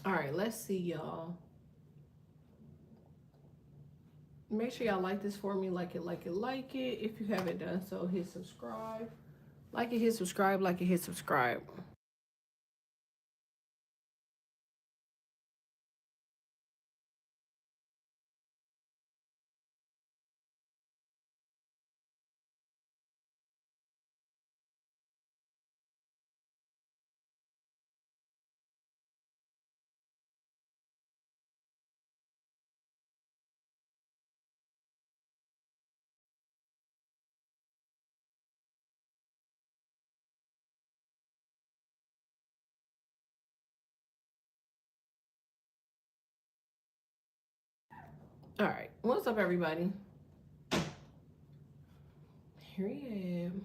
All right, let's see, y'all. Make sure y'all like this for me. Like it, like it, like it. If you haven't done so, hit subscribe. Like it, hit subscribe. Like it, hit subscribe. All right, what's up, everybody? Here we am.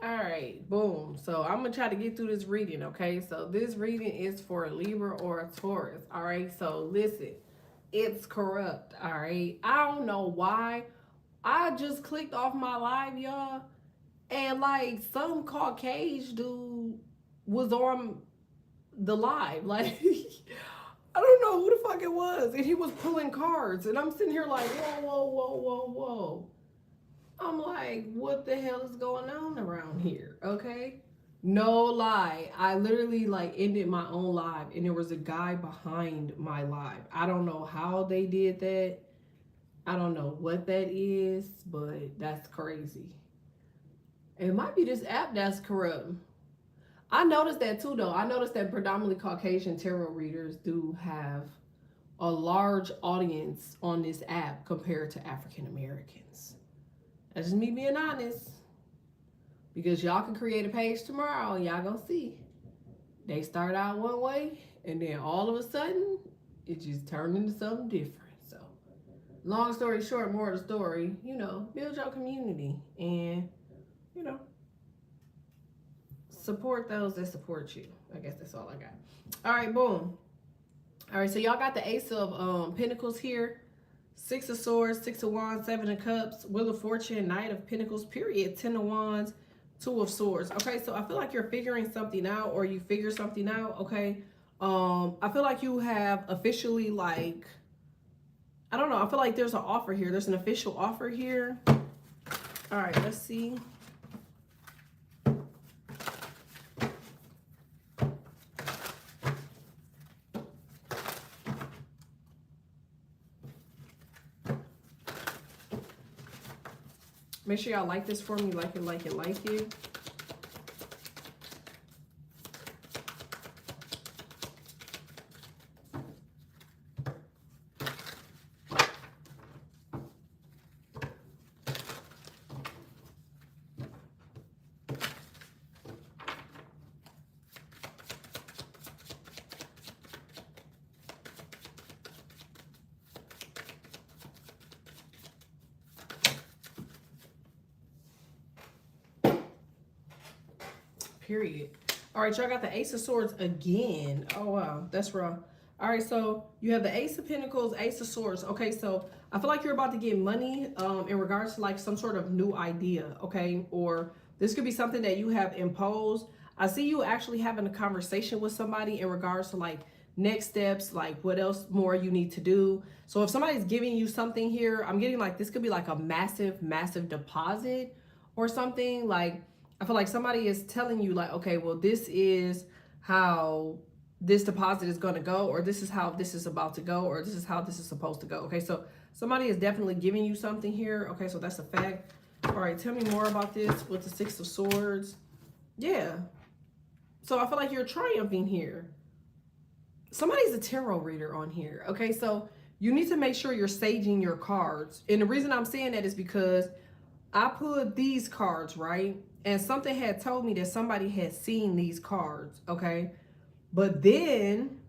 All right, boom. So I'm gonna try to get through this reading, okay? So this reading is for a Libra or a Taurus. All right, so listen, it's corrupt. All right, I don't know why. I just clicked off my live, y'all, and like some Caucasian dude was on the live. Like I don't know who the fuck it was, and he was pulling cards, and I'm sitting here like, whoa, whoa, whoa, whoa, whoa. I'm like, what the hell is going on around here? Okay. No lie. I literally like ended my own live and there was a guy behind my live. I don't know how they did that. I don't know what that is, but that's crazy. It might be this app that's corrupt. I noticed that too, though. I noticed that predominantly Caucasian tarot readers do have a large audience on this app compared to African Americans. That's just me being honest. Because y'all can create a page tomorrow and y'all gonna see. They start out one way and then all of a sudden it just turned into something different. So long story short, more of the story, build your community and, you know, support those that support you. I guess that's all I got. All right, boom. All right, so y'all got the Ace of Pentacles here. Six of Swords, Six of Wands, Seven of Cups, Wheel of Fortune, Knight of Pentacles, period, Ten of Wands, Two of Swords. Okay, so I feel like you're figuring something out or you figure something out, okay? I feel like you have officially, like, I don't know, I feel like there's an offer here. There's an official offer here. All right, let's see. Make sure y'all like this for me. Like it, like it, like it. Period. All right, y'all got the Ace of Swords again. Oh, wow. That's wrong. All right, so you have the Ace of Pentacles, Ace of Swords. Okay, so I feel like you're about to get money in regards to like some sort of new idea, okay? Or this could be something that you have imposed. I see you actually having a conversation with somebody in regards to like next steps, like what else more you need to do. So if somebody's giving you something here, I'm getting like this could be like a massive, massive deposit or something. Like I feel like somebody is telling you like, okay, well, this is how this deposit is going to go, or this is how this is about to go, or this is how this is supposed to go. Okay, so somebody is definitely giving you something here. Okay, so that's a fact. All right, tell me more about this with the Six of Swords. Yeah. So I feel like you're triumphing here. Somebody's a tarot reader on here. Okay, so you need to make sure you're saging your cards. And the reason I'm saying that is because I pulled these cards, right? And something had told me that somebody had seen these cards, okay? But then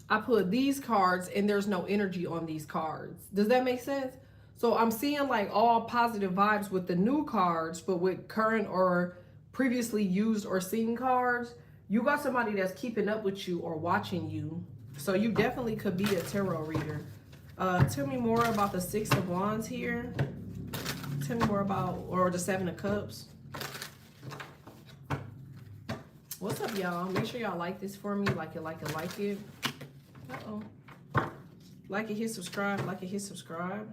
I put these cards and there's no energy on these cards. Does that make sense? So I'm seeing like all positive vibes with the new cards, but with current or previously used or seen cards, you got somebody that's keeping up with you or watching you. So you definitely could be a tarot reader. Tell me more about the Six of Wands here. Tell me more about, or the Seven of Cups. What's up, y'all? Make sure y'all like this for me. Like it, like it, like it. Uh-oh. Like it, hit subscribe. Like it, hit subscribe.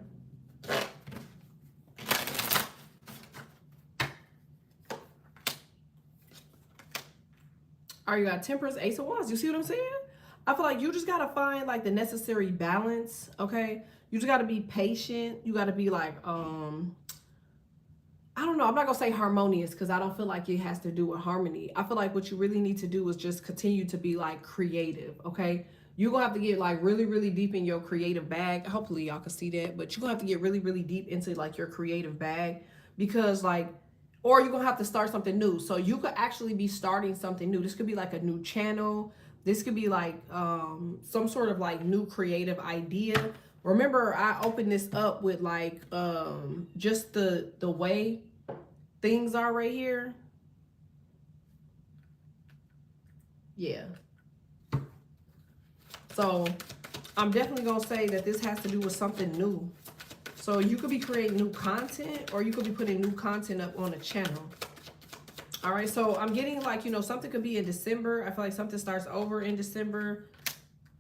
All right, you got Temperance, Ace of Wands. You see what I'm saying? I feel like you just got to find like the necessary balance, okay? You just got to be patient. You got to be like, I don't know. I'm not going to say harmonious because I don't feel like it has to do with harmony. I feel like what you really need to do is just continue to be like creative, okay? You're going to have to get like really, really deep in your creative bag. Hopefully y'all can see that. But you're going to have to get really, really deep into like your creative bag because like, or you're going to have to start something new. So you could actually be starting something new. This could be like a new channel. This could be like some sort of like new creative idea. Remember, I opened this up with like just the way things are right here. Yeah. So I'm definitely going to say that this has to do with something new. So you could be creating new content or you could be putting new content up on a channel. All right, so I'm getting like, you know, something could be in December. I feel like something starts over in December.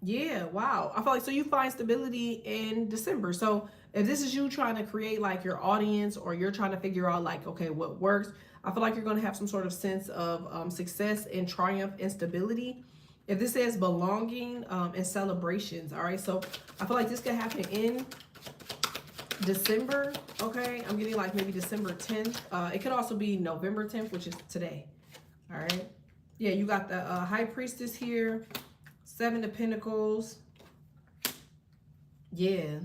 Yeah, wow. I feel like so you find stability in December. So if this is you trying to create like your audience or you're trying to figure out like, okay, what works, I feel like you're going to have some sort of sense of success and triumph and stability. If this says belonging and celebrations, all right, so I feel like this could happen in December, okay? I'm getting like maybe December 10th. It could also be November 10th, which is today, all right? Yeah, you got the High Priestess here, Seven of Pentacles. Yeah,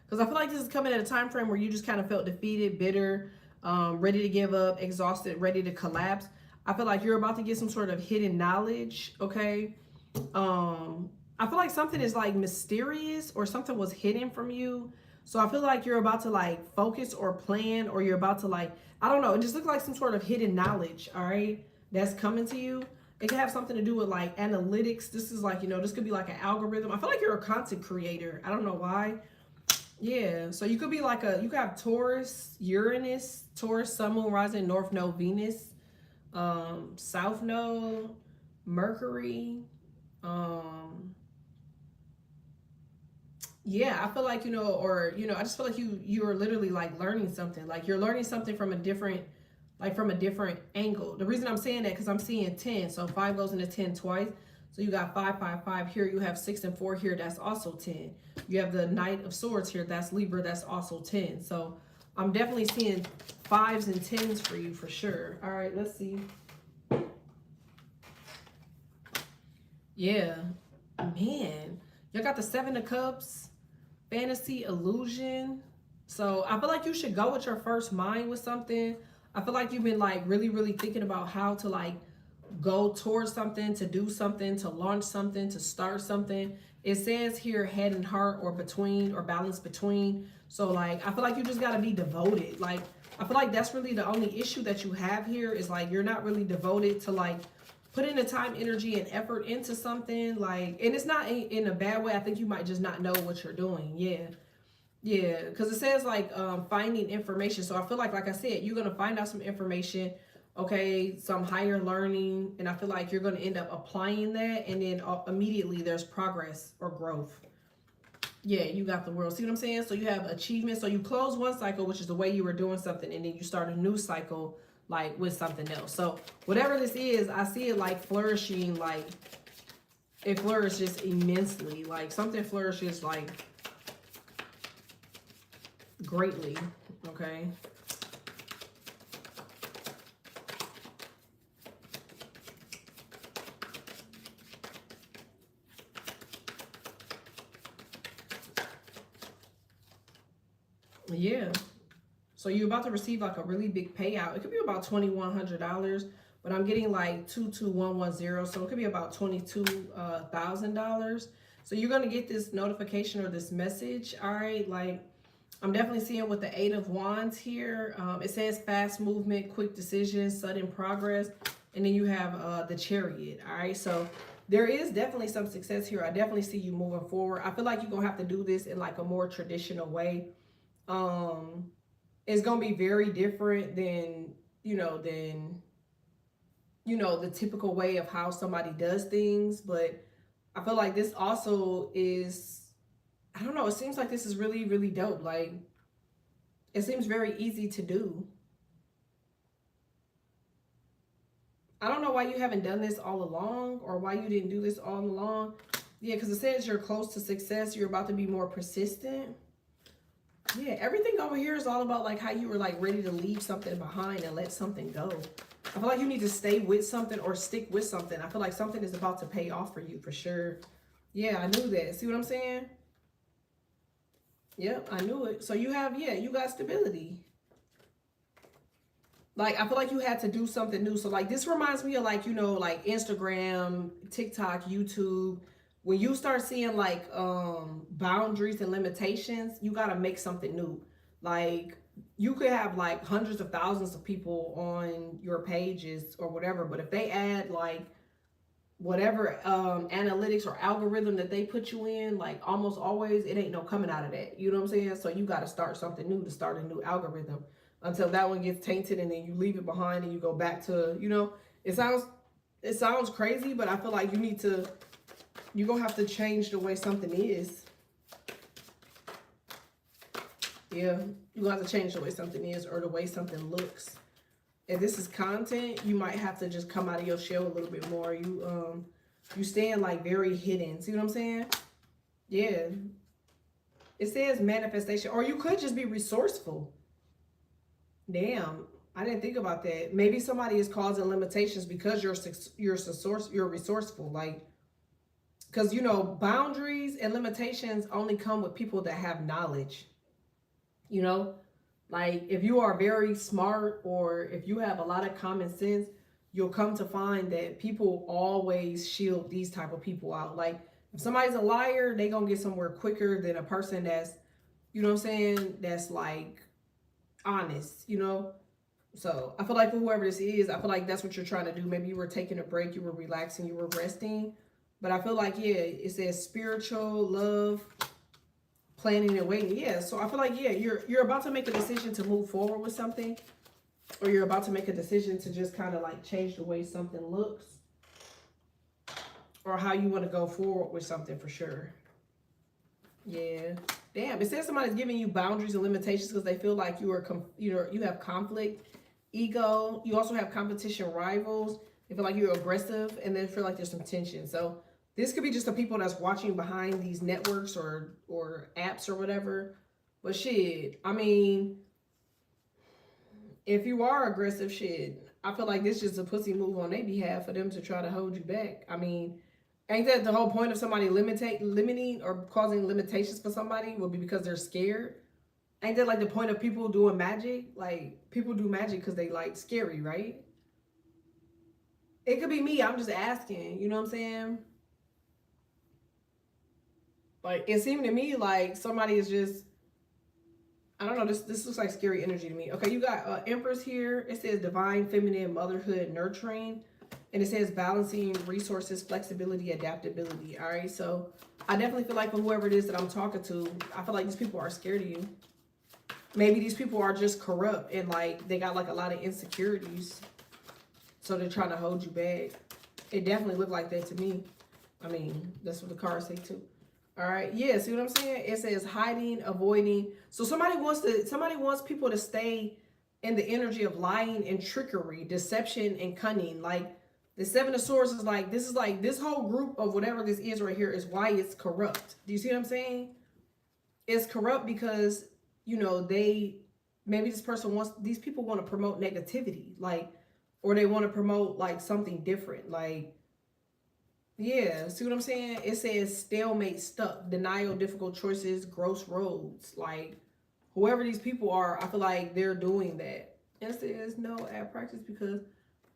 because I feel like this is coming at a time frame where you just kind of felt defeated, bitter, ready to give up, exhausted, ready to collapse. I feel like you're about to get some sort of hidden knowledge, okay? I feel like something is like mysterious or something was hidden from you. So I feel like you're about to like focus or plan or you're about to like, I don't know. It just looks like some sort of hidden knowledge, all right, that's coming to you. It could have something to do with like analytics. This is like, you know, this could be like an algorithm. I feel like you're a content creator. I don't know why. Yeah. So you could be like you could have Taurus, Uranus, Taurus, Sun, Moon, Rising, North Node, Venus, South Node, Mercury, yeah, I feel like, you know, or, you know, I just feel like you're literally like learning something. Like you're learning something from a different, like from a different angle. The reason I'm saying that because I'm seeing 10. So 5 goes into 10 twice. So you got 5, 5, 5 here. You have 6 and 4 here. That's also 10. You have the Knight of Swords here. That's Libra. That's also 10. So I'm definitely seeing 5s and 10s for you for sure. All right, let's see. Yeah, man. Y'all got the 7 of Cups. Fantasy, illusion. So I feel like you should go with your first mind with something. I feel like you've been like really, really thinking about how to like go towards something, to do something, to launch something, to start something. It says here head and heart or between or balance between. So like, I feel like you just got to be devoted. Like, I feel like that's really the only issue that you have here is like, you're not really devoted to like putting the time, energy, and effort into something, like, and it's not in a bad way. I think you might just not know what you're doing. Yeah. Yeah. Because it says, like, finding information. So I feel like I said, you're going to find out some information, okay, some higher learning, and I feel like you're going to end up applying that, and then immediately there's progress or growth. Yeah, you got the World. See what I'm saying? So you have achievement. So you close one cycle, which is the way you were doing something, and then you start a new cycle, like with something else. So whatever this is, I see it like flourishing, like it flourishes immensely. Like something flourishes like greatly. Okay. Yeah. So you're about to receive like a really big payout. It could be about $2,100, but I'm getting like 22110. So it could be about $22,000. So you're going to get this notification or this message. All right. Like I'm definitely seeing with the 8 of Wands here. It says fast movement, quick decisions, sudden progress. And then you have the Chariot. All right. So there is definitely some success here. I definitely see you moving forward. I feel like you're going to have to do this in like a more traditional way. It's going to be very different than, you know, than you know, the typical way of how somebody does things. But I feel like this also is, I don't know, it seems like this is really, really dope. Like, it seems very easy to do. I don't know why you haven't done this all along, or why you didn't do this all along. Yeah, because it says you're close to success. You're about to be more persistent. Yeah, everything over here is all about like how you were like ready to leave something behind and let something go. I feel like you need to stay with something or stick with something. I feel like something is about to pay off for you for sure. Yeah, I knew that. See what I'm saying? Yep, I knew it. So you have, yeah, you got stability. Like, I feel like you had to do something new. So like this reminds me of like, you know, like Instagram, TikTok, YouTube. When you start seeing like boundaries and limitations, you got to make something new. Like, you could have like hundreds of thousands of people on your pages or whatever, but if they add like whatever analytics or algorithm that they put you in, like almost always it ain't no coming out of that. You know what I'm saying? So you got to start something new to start a new algorithm until that one gets tainted, and then you leave it behind and you go back to, you know, it sounds crazy, but I feel like you're gonna have to change the way something is. Yeah, you're gonna have to change the way something is or the way something looks. If this is content, you might have to just come out of your shell a little bit more. You stand like very hidden. See what I'm saying? Yeah. It says manifestation, or you could just be resourceful. Damn, I didn't think about that. Maybe somebody is causing limitations because you're resourceful. Like, because you know boundaries and limitations only come with people that have knowledge. You know, like if you are very smart or if you have a lot of common sense, you'll come to find that people always shield these type of people out. Like if somebody's a liar, they gonna get somewhere quicker than a person that's, you know what I'm saying, that's like honest, you know. So I feel like for whoever this is, I feel like that's what you're trying to do. Maybe you were taking a break, you were relaxing, you were resting. But I feel like, yeah, it says spiritual, love, planning and waiting. Yeah, so I feel like, yeah, you're about to make a decision to move forward with something, or you're about to make a decision to just kind of like change the way something looks, or how you want to go forward with something for sure. Yeah. Damn, it says somebody's giving you boundaries and limitations because they feel like you have conflict, ego. You also have competition, rivals. They feel like you're aggressive, and they feel like there's some tension. So this could be just the people that's watching behind these networks or apps or whatever. But shit, I mean, if you are aggressive, shit, I feel like this is just a pussy move on their behalf for them to try to hold you back. I mean, ain't that the whole point of somebody limiting or causing limitations for somebody will be because they're scared? Ain't that like the point of people doing magic? Like, people do magic because they like scary, right? It could be me. I'm just asking. You know what I'm saying? Like, it seemed to me like somebody is just, I don't know, this looks like scary energy to me. Okay, you got Empress here. It says divine feminine motherhood nurturing. And it says balancing resources, flexibility, adaptability. All right, so I definitely feel like for whoever it is that I'm talking to, I feel like these people are scared of you. Maybe these people are just corrupt and like they got like a lot of insecurities. So they're trying to hold you back. It definitely looked like that to me. I mean, that's what the cards say too. All right, yeah, see what I'm saying? It says hiding, avoiding. So somebody wants people to stay in the energy of lying and trickery, deception and cunning. Like the Seven of Swords is like, this whole group of whatever this is right here is why it's corrupt. Do you see what I'm saying? It's corrupt because, you know, maybe these people want to promote negativity, like, or they want to promote like something different. Like, yeah, see what I'm saying? It says stalemate, stuck, denial, difficult choices, gross roads. Like, whoever these people are, I feel like they're doing that. And it says no at practice because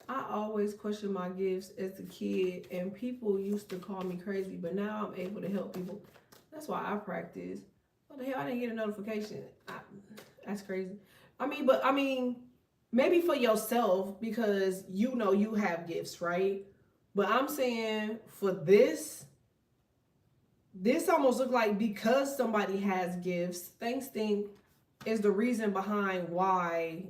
I always questioned my gifts as a kid, and people used to call me crazy, but now I'm able to help people. That's why I practice. What the hell? I didn't get a notification. That's crazy. I mean, maybe for yourself because you know you have gifts, right? But I'm saying for this almost look like because somebody has gifts, things think is the reason behind why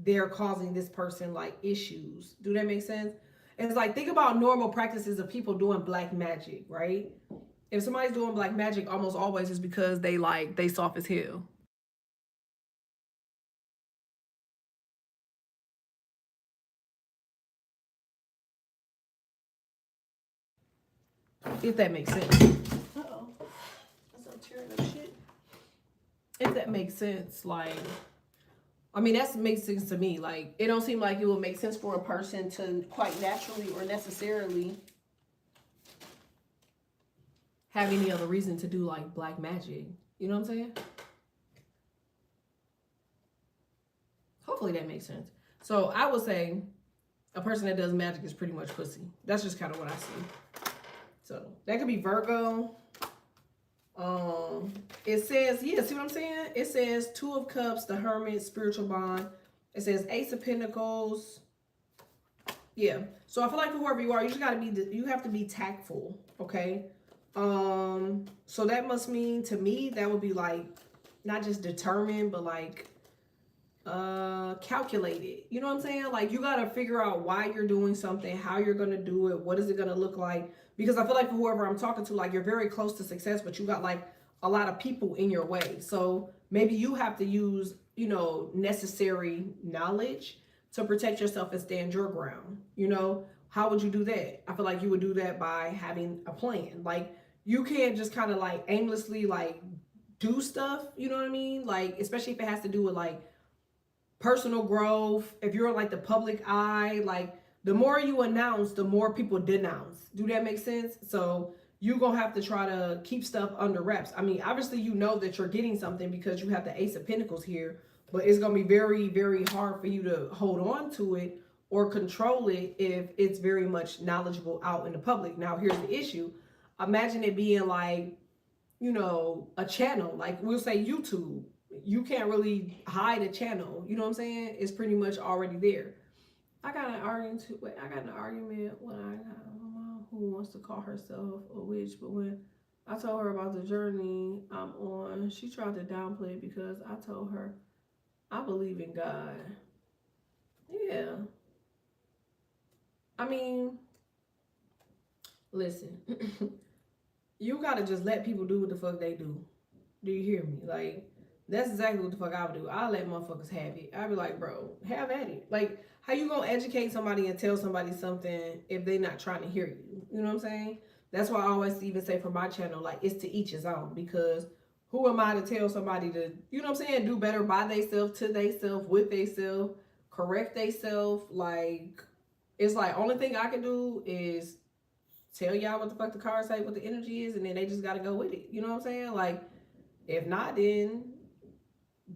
they're causing this person like issues. Do that make sense? It's like, think about normal practices of people doing black magic, right? If somebody's doing black magic, almost always is because they soft as hell. If that makes sense. Uh-oh. That's not tearing up shit. If that makes sense, like, I mean, that makes sense to me. Like, it don't seem like it would make sense for a person to quite naturally or necessarily have any other reason to do like black magic. You know what I'm saying? Hopefully that makes sense. So I would say a person that does magic is pretty much pussy. That's just kind of what I see. So that could be Virgo. It says, yeah, see what I'm saying? It says Two of Cups, the Hermit, spiritual bond. It says Ace of Pentacles. Yeah. So I feel like for whoever you are, you just gotta be, you have to be tactful, okay? So that must mean, to me, that would be like not just determined, but like calculated. You know what I'm saying? Like, you gotta figure out why you're doing something, how you're gonna do it, what is it gonna look like. Because I feel like for whoever I'm talking to, like, you're very close to success, but you got like a lot of people in your way. So maybe you have to use, you know, necessary knowledge to protect yourself and stand your ground. You know, how would you do that? I feel like you would do that by having a plan. Like, you can't just kind of like aimlessly like do stuff, you know what I mean? Like, especially if it has to do with like personal growth, if you're in like the public eye, like, the more you announce, the more people denounce. Do that make sense? So you're gonna have to try to keep stuff under wraps. I mean, obviously you know that you're getting something because you have the Ace of Pentacles here, but it's gonna be very, very hard for you to hold on to it or control it if it's very much knowledgeable out in the public. Now, here's the issue. Imagine it being like, you know, a channel, like we'll say YouTube. You can't really hide a channel. You know what I'm saying? It's pretty much already there. I got an argument. I got an argument when I got a mom who wants to call herself a witch, but when I told her about the journey I'm on, she tried to downplay it because I told her I believe in God. Yeah. I mean, listen, you gotta just let people do what the fuck they do. Do you hear me? Like, that's exactly what the fuck I would do. I let motherfuckers have it. I'd be like, bro, have at it. Like, how you gonna educate somebody and tell somebody something if they not trying to hear you? You know what I'm saying? That's why I always even say for my channel, like, it's to each his own. Because who am I to tell somebody to, you know what I'm saying, do better by theyself, to theyself, with theyself, correct theyself? Like, it's like, only thing I can do is tell y'all what the fuck the cards say, what the energy is, and then they just gotta go with it. You know what I'm saying? Like, if not, then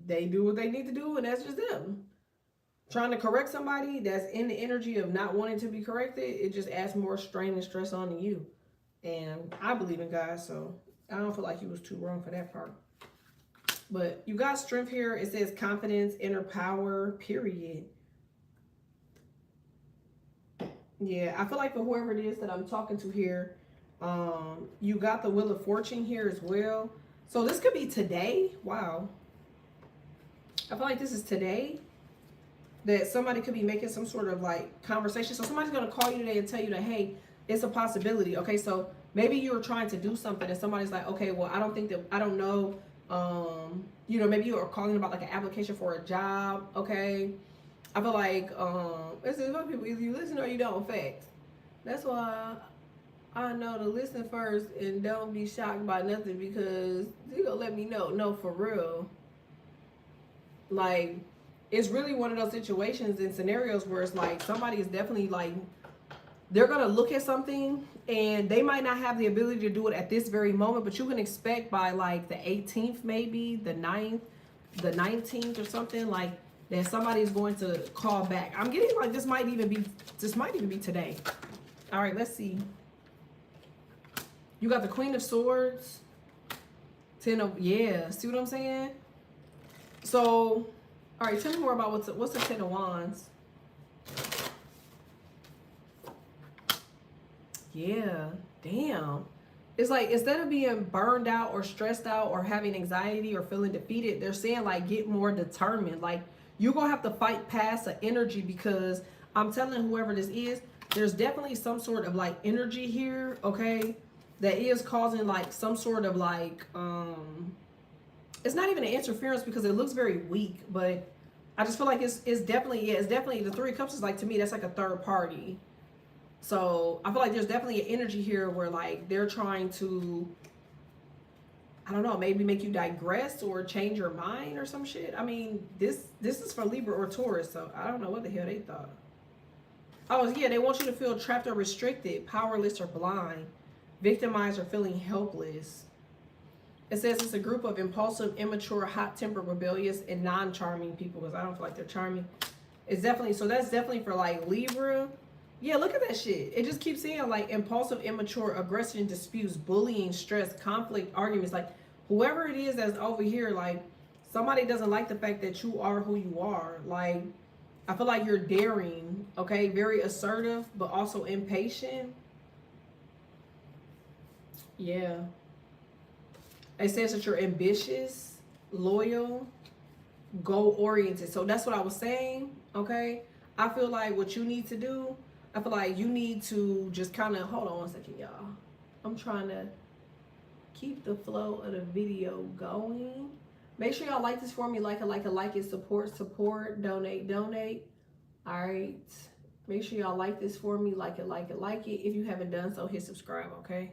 they do what they need to do, and that's just them. Trying to correct somebody that's in the energy of not wanting to be corrected, it just adds more strain and stress on you. And I believe in God, so I don't feel like he was too wrong for that part. But you got strength here. It says confidence, inner power, period. Yeah, I feel like for whoever it is that I'm talking to here, you got the Wheel of Fortune here as well. So this could be today. Wow. I feel like this is today that somebody could be making some sort of like conversation. So somebody's going to call you today and tell you that, hey, it's a possibility. Okay, so maybe you're trying to do something and somebody's like, okay, well, I don't think that, I don't know. You know, maybe you're calling about like an application for a job. Okay. I feel like, this is what people, either you listen or you don't. Facts. That's why I know to listen first and don't be shocked by nothing, because you gonna let me know. No, for real. Like, it's really one of those situations and scenarios where it's like somebody is definitely like, they're gonna look at something and they might not have the ability to do it at this very moment, but you can expect by like the 18th, maybe the 9th, the 19th or something, like that somebody's going to call back. I'm getting like this might even be today. All right, let's see. You got the Queen of Swords, 10 of, yeah, see what I'm saying? So, all right, tell me more about what's the 10 of Wands? Yeah, damn. It's like, instead of being burned out or stressed out or having anxiety or feeling defeated, they're saying like, get more determined. Like, you're going to have to fight past the energy, because I'm telling whoever this is, there's definitely some sort of like energy here, okay, that is causing like some sort of like, it's not even an interference because it looks very weak, but I just feel like it's definitely, yeah, it's definitely, the Three of Cups is like, to me, that's like a third party. So I feel like there's definitely an energy here where like they're trying to, I don't know, maybe make you digress or change your mind or some shit. I mean, this is for Libra or Taurus, so I don't know what the hell they thought. Oh yeah, they want you to feel trapped or restricted, powerless or blind, victimized or feeling helpless. It says it's a group of impulsive, immature, hot-tempered, rebellious, and non-charming people, because I don't feel like they're charming. It's definitely, so that's definitely for like Libra. Yeah, look at that shit. It just keeps saying like impulsive, immature, aggression, disputes, bullying, stress, conflict, arguments. Like whoever it is that's over here, like somebody doesn't like the fact that you are who you are. Like I feel like you're daring, okay, very assertive, but also impatient. Yeah. It says that you're ambitious, loyal, goal oriented. So that's what I was saying, okay? I feel like what you need to do, I feel like you need to just kind of, hold on one second, y'all. I'm trying to keep the flow of the video going. Make sure y'all like this for me, like it, support, donate. All right. Make sure y'all like this for me, like it. If you haven't done so, hit subscribe, okay?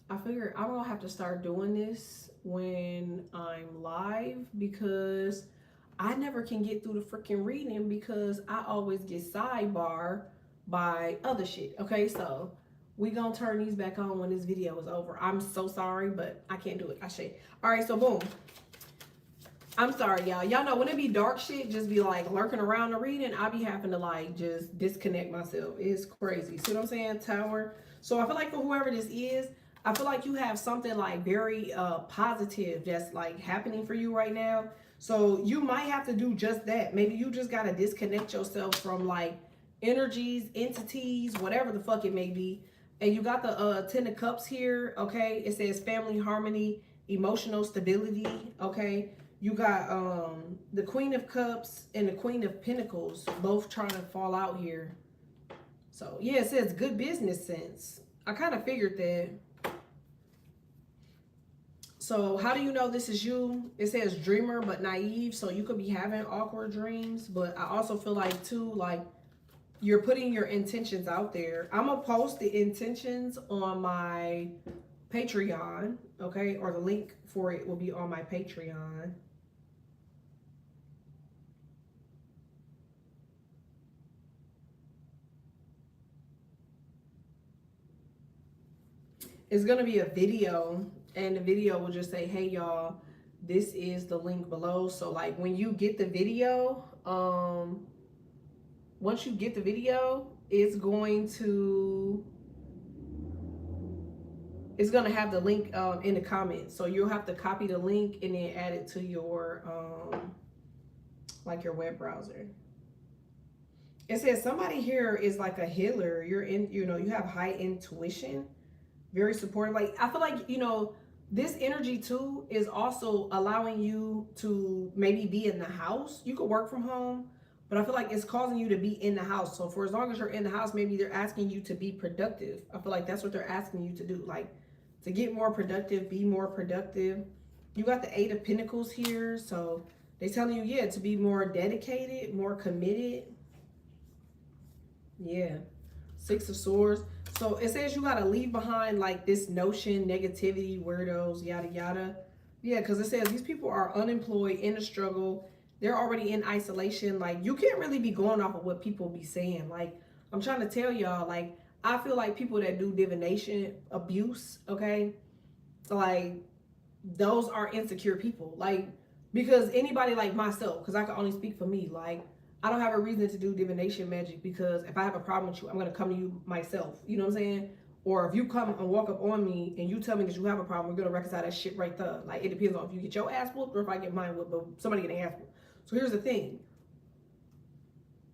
I figure I'm gonna have to start doing this when I'm live, because I never can get through the freaking reading because I always get sidebar by other shit. Okay, so we gonna turn these back on when this video is over. I'm so sorry, but I can't do it. I should. All right, so boom. I'm sorry, y'all. Y'all know when it be dark shit, just be like lurking around the reading, I be having to like just disconnect myself. It's crazy. See what I'm saying? Tower. So I feel like for whoever this is, I feel like you have something like very positive that's like happening for you right now. So you might have to do just that. Maybe you just got to disconnect yourself from like energies, entities, whatever the fuck it may be. And you got the 10 of Cups here, okay? It says family, harmony, emotional stability, okay? You got the Queen of Cups and the Queen of Pentacles both trying to fall out here. So, yeah, it says good business sense. I kind of figured that. So how do you know this is you? It says dreamer but naive. So you could be having awkward dreams. But I also feel like, too, like you're putting your intentions out there. I'm going to post the intentions on my Patreon, okay? Or the link for it will be on my Patreon. It's going to be a video, and the video will just say, hey, y'all, this is the link below. So, like, when you get the video, once you get the video, it's going to have the link in the comments. So you'll have to copy the link and then add it to your, like your web browser. It says somebody here is like a healer. You're in, you know, you have high intuition. Very supportive. Like I feel like, you know, this energy too is also allowing you to maybe be in the house. You could work from home, but I feel like it's causing you to be in the house. So for as long as you're in the house, maybe they're asking you to be productive. I feel like that's what they're asking you to do, like to get more productive, be more productive. You got the 8 of Pentacles here, so they're telling you, yeah, to be more dedicated, more committed. Yeah. 6 of Swords. So it says you got to leave behind like this notion, negativity, weirdos, yada, yada. Yeah, because it says these people are unemployed, in a struggle. They're already in isolation. Like, you can't really be going off of what people be saying. Like, I'm trying to tell y'all, like, I feel like people that do divination, abuse, okay? Like, those are insecure people. Like, because anybody like myself, because I can only speak for me, like, I don't have a reason to do divination magic, because if I have a problem with you, I'm going to come to you myself. You know what I'm saying? Or if you come and walk up on me and you tell me that you have a problem, we're going to reconcile that shit right there. Like, it depends on if you get your ass whooped or if I get mine whooped, but somebody get an ass whooped. So here's the thing.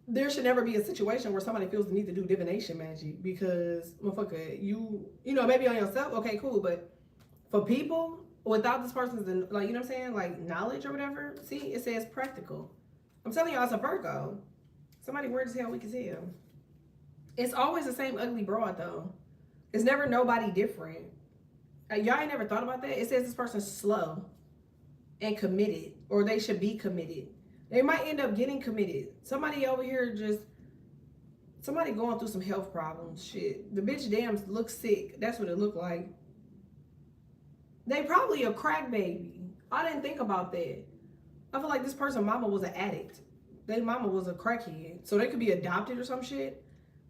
There should never be a situation where somebody feels the need to do divination magic, because, motherfucker, you know, maybe on yourself, okay, cool, but for people, without this person's, like, you know what I'm saying? Like, knowledge or whatever. See, it says practical. I'm telling y'all, it's a Virgo. Somebody weird as hell, we can see him. It's always the same ugly broad, though. It's never nobody different. Y'all ain't never thought about that? It says this person's slow and committed, or they should be committed. They might end up getting committed. Somebody over here just, somebody going through some health problems. Shit. The bitch damn looks sick. That's what it looked like. They probably a crack baby. I didn't think about that. I feel like this person's mama was an addict. Their mama was a crackhead. So they could be adopted or some shit.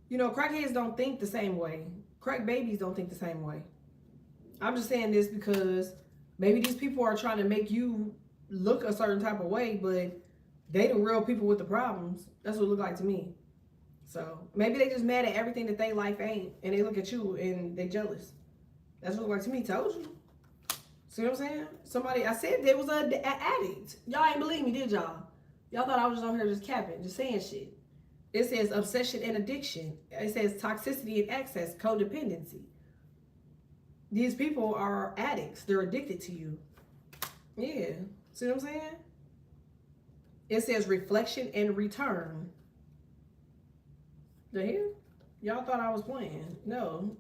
You know, crackheads don't think the same way. Crack babies don't think the same way. I'm just saying this because maybe these people are trying to make you look a certain type of way, but they the real people with the problems. That's what it looked like to me. So maybe they just mad at everything that they life ain't, and they look at you and they jealous. That's what it looked like to me. Told you. See what I'm saying? Somebody, I said there was an addict. Y'all ain't believe me, did y'all? Y'all thought I was just on here just capping, just saying shit. It says obsession and addiction. It says toxicity and excess, codependency. These people are addicts. They're addicted to you. Yeah. See what I'm saying? It says reflection and return. The hell? Y'all thought I was playing. No.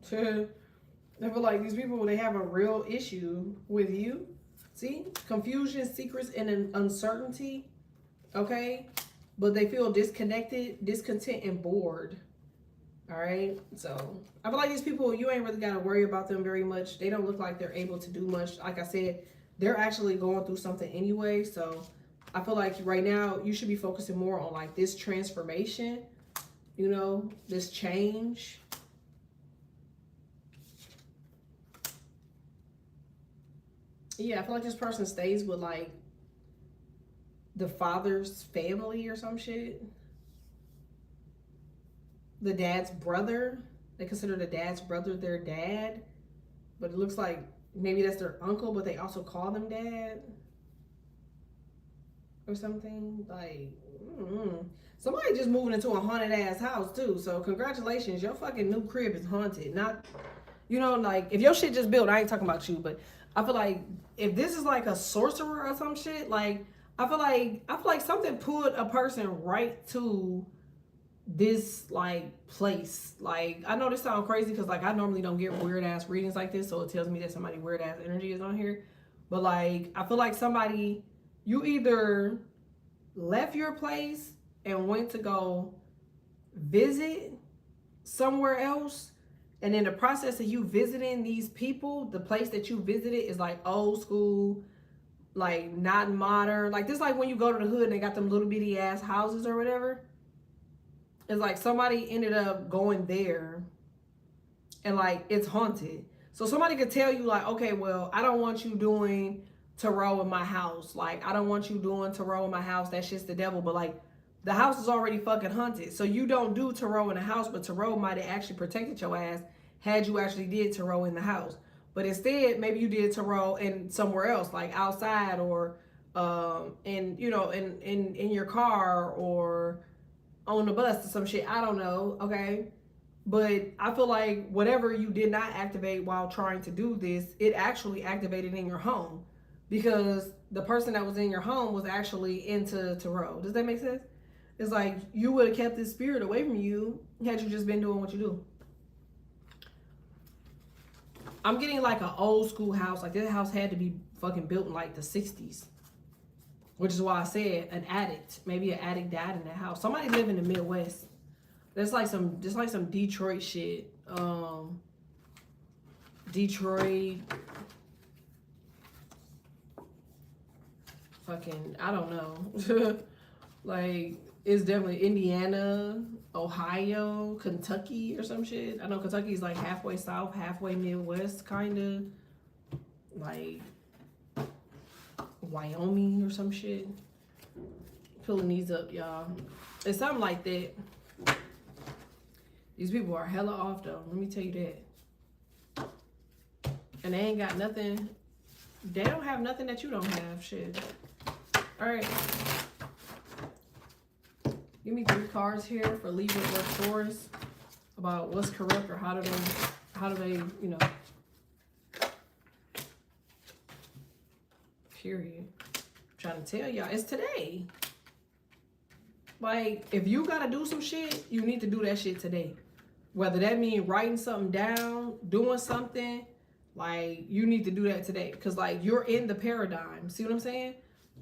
I feel like these people, they have a real issue with you. See? Confusion, secrets, and uncertainty. Okay? But they feel disconnected, discontent, and bored. All right? So, I feel like these people, you ain't really got to worry about them very much. They don't look like they're able to do much. Like I said, they're actually going through something anyway. So, I feel like right now, you should be focusing more on like this transformation. You know, this change. Yeah, I feel like this person stays with like the father's family or some shit. The dad's brother. They consider the dad's brother their dad. But it looks like maybe that's their uncle, but they also call them dad. Or something. Like, somebody just moving into a haunted ass house too. So congratulations, your fucking new crib is haunted. Not, you know, like if your shit just built, I ain't talking about you, but I feel like if this is like a sorcerer or some shit, like I feel like something pulled a person right to this like place. Like I know this sounds crazy because like I normally don't get weird ass readings like this, so it tells me that somebody weird ass energy is on here. But like I feel like somebody, you either left your place and went to go visit somewhere else, and in the process of you visiting these people, the place that you visited is like old school, like not modern. Like this, like when you go to the hood and they got them little bitty ass houses or whatever. It's like somebody ended up going there and like it's haunted. So somebody could tell you like, okay, well, I don't want you doing tarot in my house. Like, I don't want you doing tarot in my house. That's just the devil. But like, the house is already fucking haunted. So you don't do tarot in the house, but tarot might have actually protected your ass had you actually did tarot in the house. But instead, maybe you did tarot in somewhere else, like outside or in, you know, in your car or on the bus or some shit. I don't know, okay? But I feel like whatever you did not activate while trying to do this, it actually activated in your home. Because the person that was in your home was actually into tarot. Does that make sense? It's like you would have kept this spirit away from you had you just been doing what you do. I'm getting like an old school house. Like this house had to be fucking built in like the 60s. Which is why I said an addict. Maybe an addict died in that house. Somebody live in the Midwest. That's like some, just like some Detroit shit. Detroit. Fucking, I don't know. Like, it's definitely Indiana, Ohio, Kentucky or some shit. I know Kentucky's like halfway south, halfway Midwest, kind of. Like, Wyoming or some shit. Pulling these up, y'all. It's something like that. These people are hella off, though. Let me tell you that. And they ain't got nothing. They don't have nothing that you don't have, shit. All right. Give me 3 cards here for Libra or Taurus about what's corrupt or how do they, you know. Period. I'm trying to tell y'all, it's today. Like, if you gotta do some shit, you need to do that shit today. Whether that means writing something down, doing something, like, you need to do that today. Because, like, you're in the paradigm. See what I'm saying?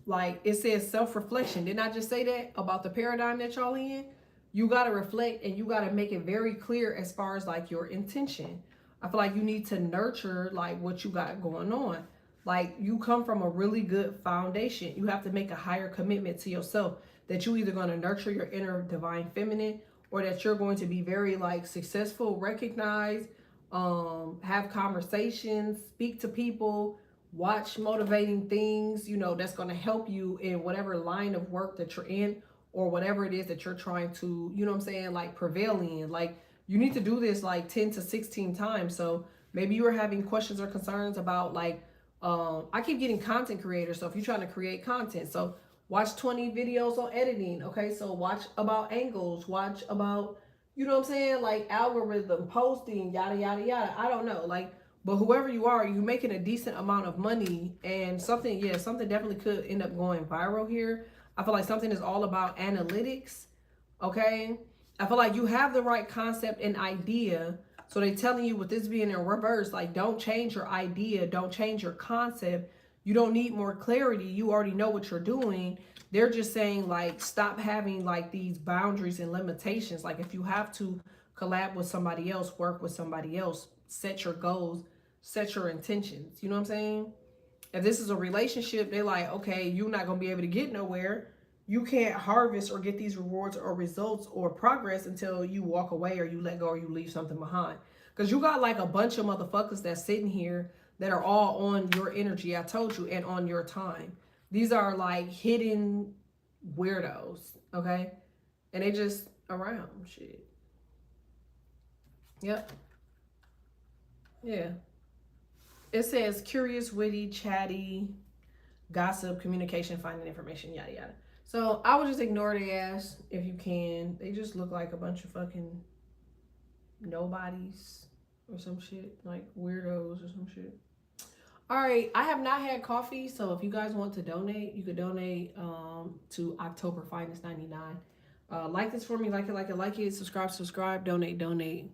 Like, it says self-reflection. Didn't I just say that about the paradigm that y'all in? You got to reflect and you got to make it very clear as far as, like, your intention. I feel like you need to nurture, like, what you got going on. Like, you come from a really good foundation. You have to make a higher commitment to yourself that you either going to nurture your inner divine feminine, or that you're going to be very, like, successful, recognized, have conversations, speak to people, watch motivating things, you know, that's going to help you in whatever line of work that you're in, or whatever it is that you're trying to, you know what I'm saying, like, prevail in. Like, you need to do this like 10 to 16 times. So maybe you're having questions or concerns about, like, I keep getting content creators. So if you're trying to create content, so watch 20 videos on editing. Okay, so watch about angles, watch about, you know what I'm saying, like, algorithm, posting, yada, yada, yada. I don't know. Like, but whoever you are, you're making a decent amount of money, and something, yeah, something definitely could end up going viral here. I feel like something is all about analytics. Okay, I feel like you have the right concept and idea. So they're telling you, with this being in reverse, like, don't change your idea, don't change your concept. You don't need more clarity. You already know what you're doing. They're just saying, like, stop having, like, these boundaries and limitations. Like, if you have to collab with somebody else, work with somebody else, set your goals, set your intentions. You know what I'm saying? If this is a relationship, they're like, okay, you're not going to be able to get nowhere. You can't harvest or get these rewards or results or progress until you walk away, or you let go, or you leave something behind. Because you got, like, a bunch of motherfuckers that's sitting here that are all on your energy, I told you, and on your time. These are, like, hidden weirdos, okay? And they just around shit. Yep. Yeah. It says curious, witty, chatty, gossip, communication, finding information, yada, yada. So I would just ignore their ass if you can. They just look like a bunch of fucking nobodies or some shit, like weirdos or some shit. All right, I have not had coffee, so if you guys want to donate, you could donate to October Finest 99. Like this for me, like it, subscribe, donate.